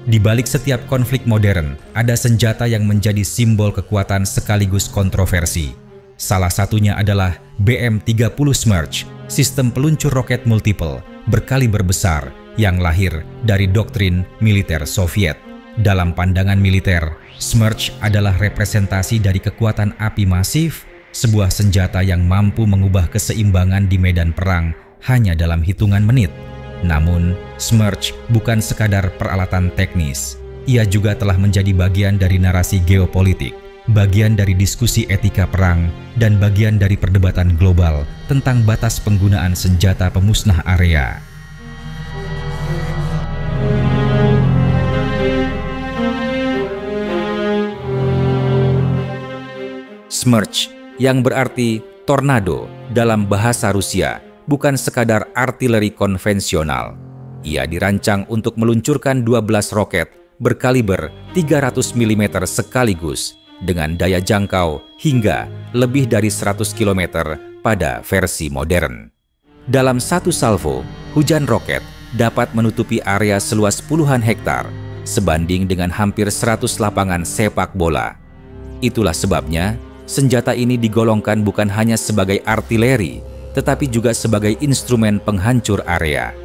Di balik setiap konflik modern, ada senjata yang menjadi simbol kekuatan sekaligus kontroversi. Salah satunya adalah BM-30 Smerch, sistem peluncur roket multiple berkaliber besar yang lahir dari doktrin militer Soviet. Dalam pandangan militer, Smerch adalah representasi dari kekuatan api masif, sebuah senjata yang mampu mengubah keseimbangan di medan perang hanya dalam hitungan menit. Namun, Smerch bukan sekadar peralatan teknis. Ia juga telah menjadi bagian dari narasi geopolitik, bagian dari diskusi etika perang, dan bagian dari perdebatan global tentang batas penggunaan senjata pemusnah area. Smerch, yang berarti tornado dalam bahasa Rusia, bukan sekadar artileri konvensional. Ia dirancang untuk meluncurkan 12 roket berkaliber 300 mm sekaligus dengan daya jangkau hingga lebih dari 100 km pada versi modern. Dalam satu salvo, hujan roket dapat menutupi area seluas puluhan hektar, sebanding dengan hampir 100 lapangan sepak bola. Itulah sebabnya, senjata ini digolongkan bukan hanya sebagai artileri, tetapi juga sebagai instrumen penghancur area.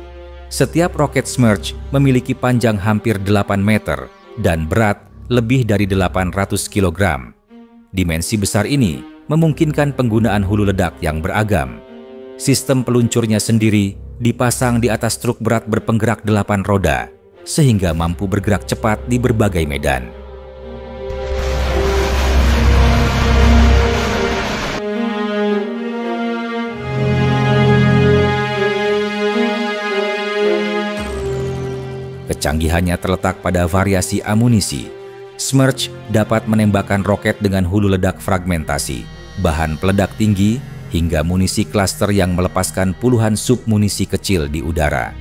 Setiap roket Smerch memiliki panjang hampir 8 meter dan berat lebih dari 800 kg. Dimensi besar ini memungkinkan penggunaan hulu ledak yang beragam. Sistem peluncurnya sendiri dipasang di atas truk berat berpenggerak 8 roda, sehingga mampu bergerak cepat di berbagai medan. Kecanggihannya terletak pada variasi amunisi. Smerch dapat menembakkan roket dengan hulu ledak fragmentasi, bahan peledak tinggi, hingga munisi klaster yang melepaskan puluhan submunisi kecil di udara.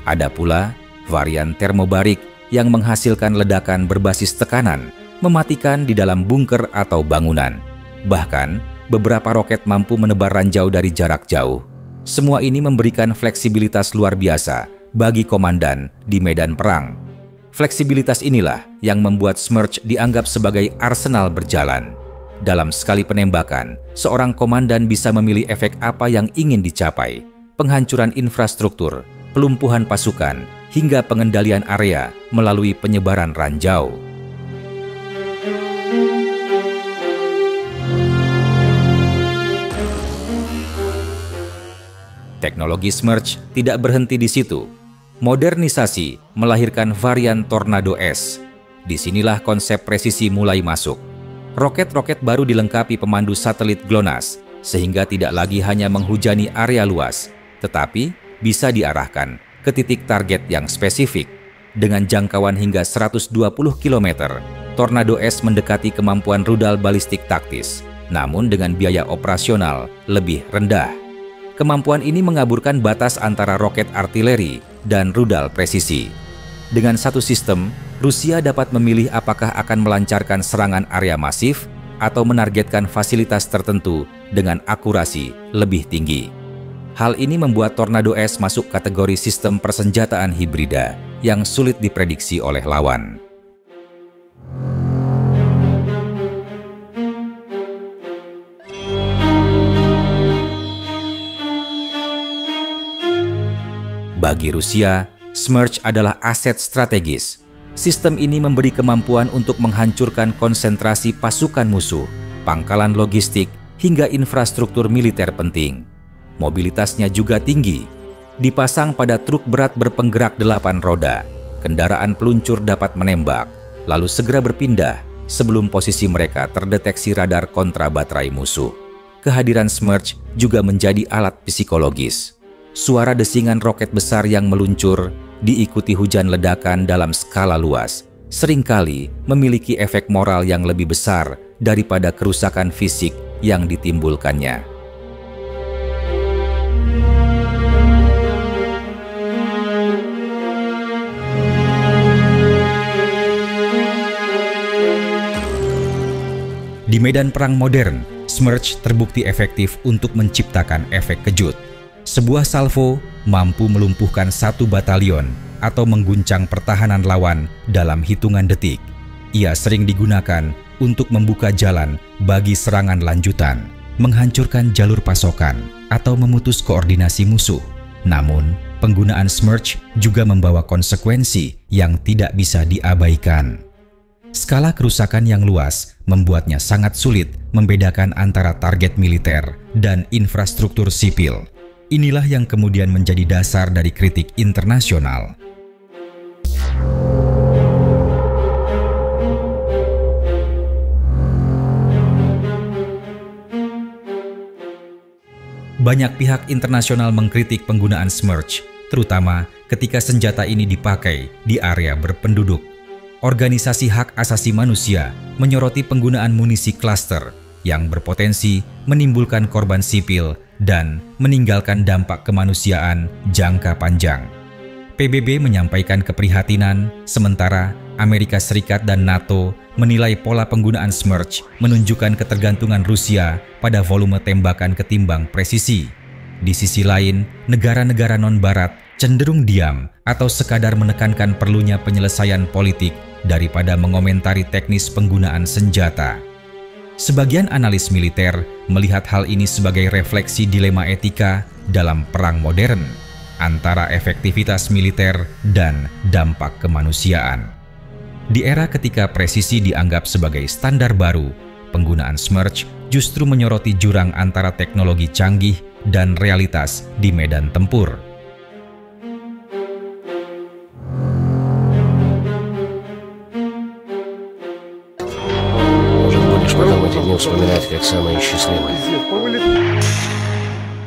Ada pula varian termobarik yang menghasilkan ledakan berbasis tekanan, mematikan di dalam bunker atau bangunan. Bahkan, beberapa roket mampu menebar ranjau dari jarak jauh. Semua ini memberikan fleksibilitas luar biasa bagi komandan di medan perang. Fleksibilitas inilah yang membuat Smerch dianggap sebagai arsenal berjalan. Dalam sekali penembakan, seorang komandan bisa memilih efek apa yang ingin dicapai: penghancuran infrastruktur, pelumpuhan pasukan, hingga pengendalian area melalui penyebaran ranjau. Teknologi Smerch tidak berhenti di situ. Modernisasi melahirkan varian Tornado S. Disinilah konsep presisi mulai masuk. Roket-roket baru dilengkapi pemandu satelit GLONASS, sehingga tidak lagi hanya menghujani area luas, tetapi bisa diarahkan ke titik target yang spesifik. Dengan jangkauan hingga 120 km, Tornado S mendekati kemampuan rudal balistik taktis, namun dengan biaya operasional lebih rendah. Kemampuan ini mengaburkan batas antara roket artileri dan rudal presisi. Dengan satu sistem, Rusia dapat memilih apakah akan melancarkan serangan area masif atau menargetkan fasilitas tertentu dengan akurasi lebih tinggi. Hal ini membuat Tornado S masuk kategori sistem persenjataan hibrida yang sulit diprediksi oleh lawan. Bagi Rusia, Smerch adalah aset strategis. Sistem ini memberi kemampuan untuk menghancurkan konsentrasi pasukan musuh, pangkalan logistik, hingga infrastruktur militer penting. Mobilitasnya juga tinggi. Dipasang pada truk berat berpenggerak 8 roda, kendaraan peluncur dapat menembak, lalu segera berpindah sebelum posisi mereka terdeteksi radar kontra baterai musuh. Kehadiran Smerch juga menjadi alat psikologis. Suara desingan roket besar yang meluncur diikuti hujan ledakan dalam skala luas, seringkali memiliki efek moral yang lebih besar daripada kerusakan fisik yang ditimbulkannya. Di medan perang modern, Smerch terbukti efektif untuk menciptakan efek kejut. Sebuah salvo mampu melumpuhkan satu batalion atau mengguncang pertahanan lawan dalam hitungan detik. Ia sering digunakan untuk membuka jalan bagi serangan lanjutan, menghancurkan jalur pasokan, atau memutus koordinasi musuh. Namun, penggunaan Smerch juga membawa konsekuensi yang tidak bisa diabaikan. Skala kerusakan yang luas membuatnya sangat sulit membedakan antara target militer dan infrastruktur sipil. Inilah yang kemudian menjadi dasar dari kritik internasional. Banyak pihak internasional mengkritik penggunaan Smerch, terutama ketika senjata ini dipakai di area berpenduduk. Organisasi hak asasi manusia menyoroti penggunaan munisi klaster yang berpotensi menimbulkan korban sipil dan meninggalkan dampak kemanusiaan jangka panjang. PBB menyampaikan keprihatinan, sementara Amerika Serikat dan NATO menilai pola penggunaan Smerch menunjukkan ketergantungan Rusia pada volume tembakan ketimbang presisi. Di sisi lain, negara-negara non-barat cenderung diam atau sekadar menekankan perlunya penyelesaian politik daripada mengomentari teknis penggunaan senjata. Sebagian analis militer melihat hal ini sebagai refleksi dilema etika dalam perang modern antara efektivitas militer dan dampak kemanusiaan. Di era ketika presisi dianggap sebagai standar baru, penggunaan Smerch justru menyoroti jurang antara teknologi canggih dan realitas di medan tempur.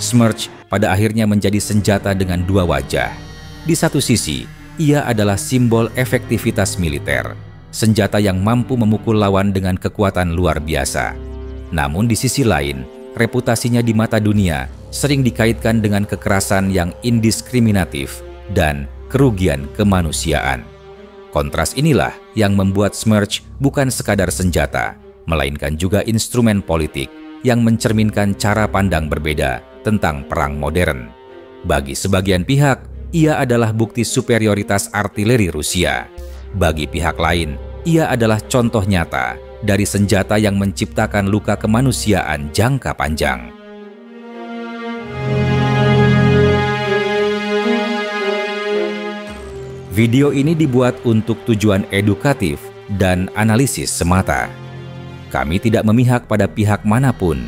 Smerch pada akhirnya menjadi senjata dengan dua wajah. Di satu sisi, ia adalah simbol efektivitas militer, senjata yang mampu memukul lawan dengan kekuatan luar biasa. Namun di sisi lain, reputasinya di mata dunia sering dikaitkan dengan kekerasan yang indiskriminatif dan kerugian kemanusiaan. Kontras inilah yang membuat Smerch bukan sekadar senjata, melainkan juga instrumen politik yang mencerminkan cara pandang berbeda tentang perang modern. Bagi sebagian pihak, ia adalah bukti superioritas artileri Rusia. Bagi pihak lain, ia adalah contoh nyata dari senjata yang menciptakan luka kemanusiaan jangka panjang. Video ini dibuat untuk tujuan edukatif dan analisis semata. Kami tidak memihak pada pihak manapun,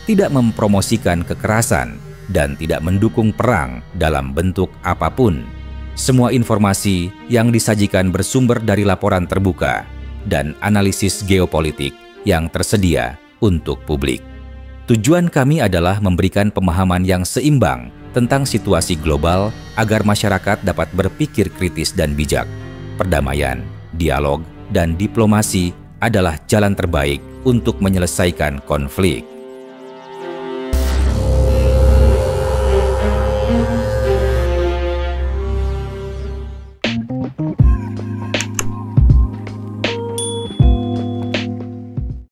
tidak mempromosikan kekerasan, dan tidak mendukung perang dalam bentuk apapun. Semua informasi yang disajikan bersumber dari laporan terbuka dan analisis geopolitik yang tersedia untuk publik. Tujuan kami adalah memberikan pemahaman yang seimbang tentang situasi global agar masyarakat dapat berpikir kritis dan bijak. Perdamaian, dialog, dan diplomasi adalah jalan terbaik untuk menyelesaikan konflik.